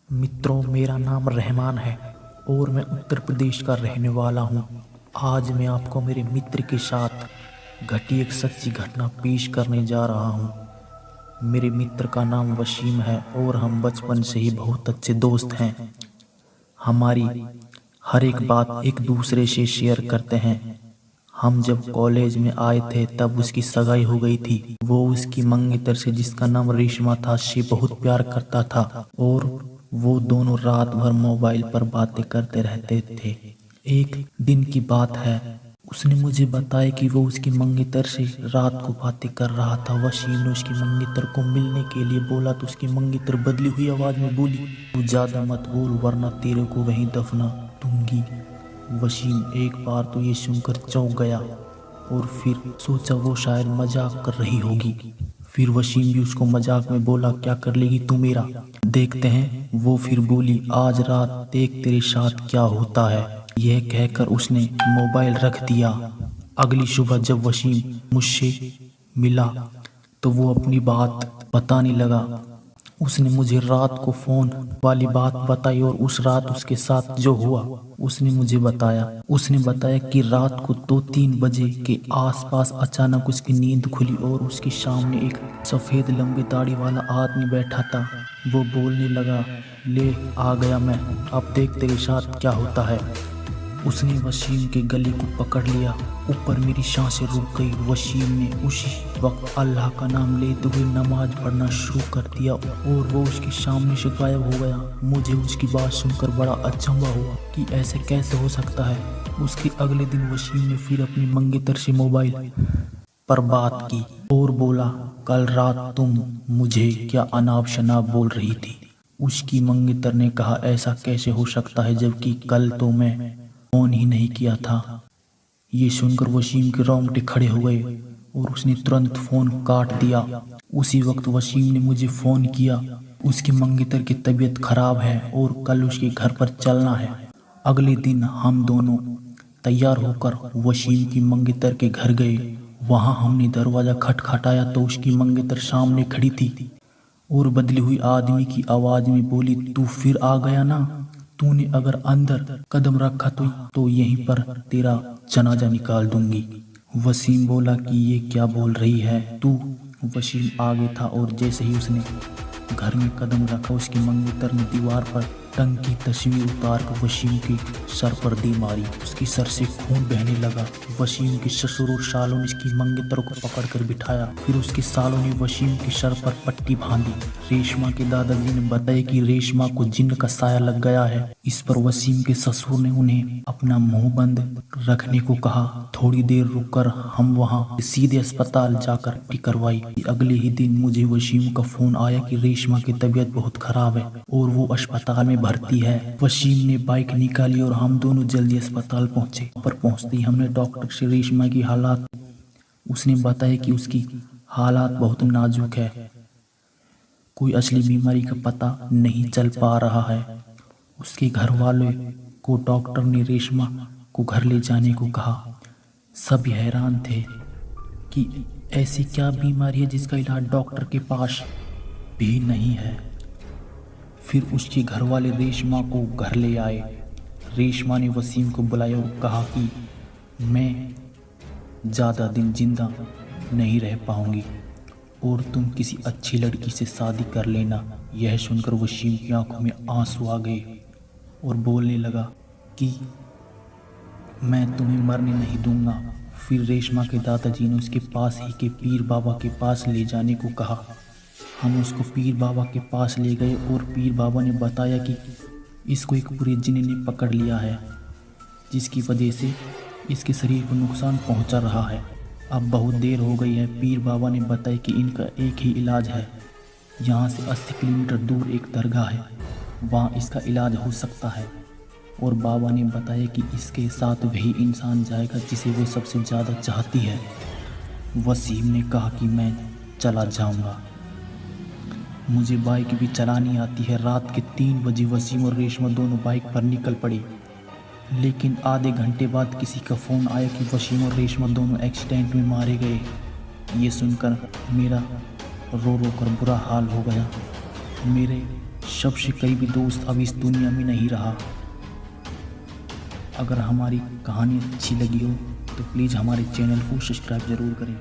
मित्रों, मेरा नाम रहमान है और मैं उत्तर प्रदेश का रहने वाला हूँ। आज मैं आपको मेरे मित्र के साथ घटी एक सच्ची घटना पेश करने जा रहा हूँ। मेरे मित्र का नाम वसीम है और हम बचपन से ही बहुत अच्छे दोस्त हैं। हमारी हर एक बात एक दूसरे से शेयर करते हैं। हम जब कॉलेज में आए थे तब उसकी सगाई हो गई थी। वो उसकी मंगेतर से, जिसका नाम रेशमा था, से बहुत प्यार करता था और वो दोनों रात भर मोबाइल पर बातें करते रहते थे। एक दिन की बात है, उसने मुझे बताया कि वो उसकी मंगेतर से रात को बातें कर रहा था। वसीम ने उसकी मंगेतर को मिलने के लिए बोला तो उसकी मंगेतर बदली हुई आवाज में बोली, तू ज्यादा मत बोल वरना तेरे को वहीं दफना दूंगी। वसीम एक बार तो ये सुनकर चौंक गया और फिर सोचा वो शायद मजाक कर रही होगी। फिर वसीम भी उसको मजाक में बोला, क्या कर लेगी तू मेरा, देखते हैं। वो फिर बोली, आज रात देख तेरे साथ क्या होता है। यह कहकर उसने मोबाइल रख दिया। अगली सुबह जब वसीम मुझसे मिला तो वो अपनी बात बताने लगा। उसने मुझे रात को फोन वाली बात बताई और उस रात उसके साथ जो हुआ उसने मुझे बताया। उसने बताया कि रात को 2-3 बजे के आसपास अचानक उसकी नींद खुली और उसके सामने एक सफ़ेद लंबी दाढ़ी वाला आदमी बैठा था। वो बोलने लगा, ले आ गया मैं, अब देख तेरे साथ क्या होता है। उसने वसीम के गले को पकड़ लिया। ऊपर मेरी सांसें रुक गई। वसीम ने उसी वक्त अल्लाह का नाम लेते हुए नमाज पढ़ना शुरू कर दिया और वो उसके सामने से गायब हो गया। मुझे उसकी बात सुनकर बड़ा अचंभा हुआ कि ऐसे कैसे हो सकता है। उसके अगले दिन वसीम ने फिर अपनी मंगेतर से मोबाइल पर बात की और बोला, कल रात तुम मुझे क्या अनाप शनाप बोल रही थी। उसकी मंगेतर ने कहा, ऐसा कैसे हो सकता है जबकि कल तो मैं फोन ही नहीं किया था। ये सुनकर वसीम के रोंगटे खड़े हो गए और उसने तुरंत फोन काट दिया। उसी वक्त वसीम ने मुझे फोन किया, उसकी मंगेतर की तबीयत खराब है और कल उसके घर पर चलना है। अगले दिन हम दोनों तैयार होकर वसीम की मंगेतर के घर गए। वहां हमने दरवाजा खटखटाया तो उसकी मंगेतर सामने खड़ी थी और बदली हुई आदमी की आवाज में बोली, तू फिर आ गया ना, तूने अगर अंदर कदम रखा तो यहीं पर तेरा जनाजा निकाल दूंगी। वसीम बोला कि ये क्या बोल रही है तू। वसीम आगे था और जैसे ही उसने घर में कदम रखा उसकी मंगेतर ने दीवार पर टंग की तस्वीर उतार कर वसीम के सर पर दी मारी। उसकी सर से खून बहने लगा। वसीम के ससुर और सालों ने इसकी मंगेतर को पकड़कर बिठाया। फिर उसके सालों ने वसीम के सर पर पट्टी बांधी। रेशमा के दादाजी ने बताया कि रेशमा को जिन्न का साया लग गया है। इस पर वसीम के ससुर ने उन्हें अपना मुंह बंद रखने को कहा। थोड़ी देर रुककर हम वहां सीधे अस्पताल जाकर पट्टी करवाई। अगले ही दिन मुझे वसीम का फोन आया कि रेशमा की तबीयत बहुत खराब है और वो अस्पताल में भर्ती है। वसीम ने बाइक निकाली और हम दोनों जल्दी अस्पताल पहुंचे। पर पहुंचते ही हमने डॉक्टर से रेशमा की हालात, उसने बताया कि उसकी हालात बहुत नाजुक है, कोई असली बीमारी का पता नहीं चल पा रहा है। उसके घर वालों को डॉक्टर ने रेशमा को घर ले जाने को कहा। सभी हैरान थे कि ऐसी क्या बीमारी है जिसका इलाज डॉक्टर के पास भी नहीं है। फिर उसके घर वाले रेशमा को घर ले आए। रेशमा ने वसीम को बुलाया और कहा कि मैं ज़्यादा दिन जिंदा नहीं रह पाऊंगी और तुम किसी अच्छी लड़की से शादी कर लेना। यह सुनकर वसीम की आंखों में आंसू आ गए और बोलने लगा कि मैं तुम्हें मरने नहीं दूंगा। फिर रेशमा के दादाजी ने उसके पास ही के पीर बाबा के पास ले जाने को कहा। हम उसको पीर बाबा के पास ले गए और पीर बाबा ने बताया कि इसको एक बुरे जिन्न ने पकड़ लिया है, जिसकी वजह से इसके शरीर को नुकसान पहुंचा रहा है। अब बहुत देर हो गई है। पीर बाबा ने बताया कि इनका एक ही इलाज है, यहाँ से 80 किलोमीटर दूर एक दरगाह है, वहाँ इसका इलाज हो सकता है। और बाबा ने बताया कि इसके साथ वही इंसान जाएगा जिसे वो सबसे ज़्यादा चाहती है। वसीम ने कहा कि मैं चला जाऊंगा, मुझे बाइक भी चलानी आती है। रात के 3 बजे वसीम और रेशमा दोनों बाइक पर निकल पड़े। लेकिन आधे घंटे बाद किसी का फ़ोन आया कि वसीम और रेशमा दोनों एक्सीडेंट में मारे गए। ये सुनकर मेरा रो रो कर बुरा हाल हो गया। मेरे सबसे करीबी दोस्त अब इस दुनिया में नहीं रहा। अगर हमारी कहानी अच्छी लगी हो तो प्लीज़ हमारे चैनल को सब्सक्राइब ज़रूर करें।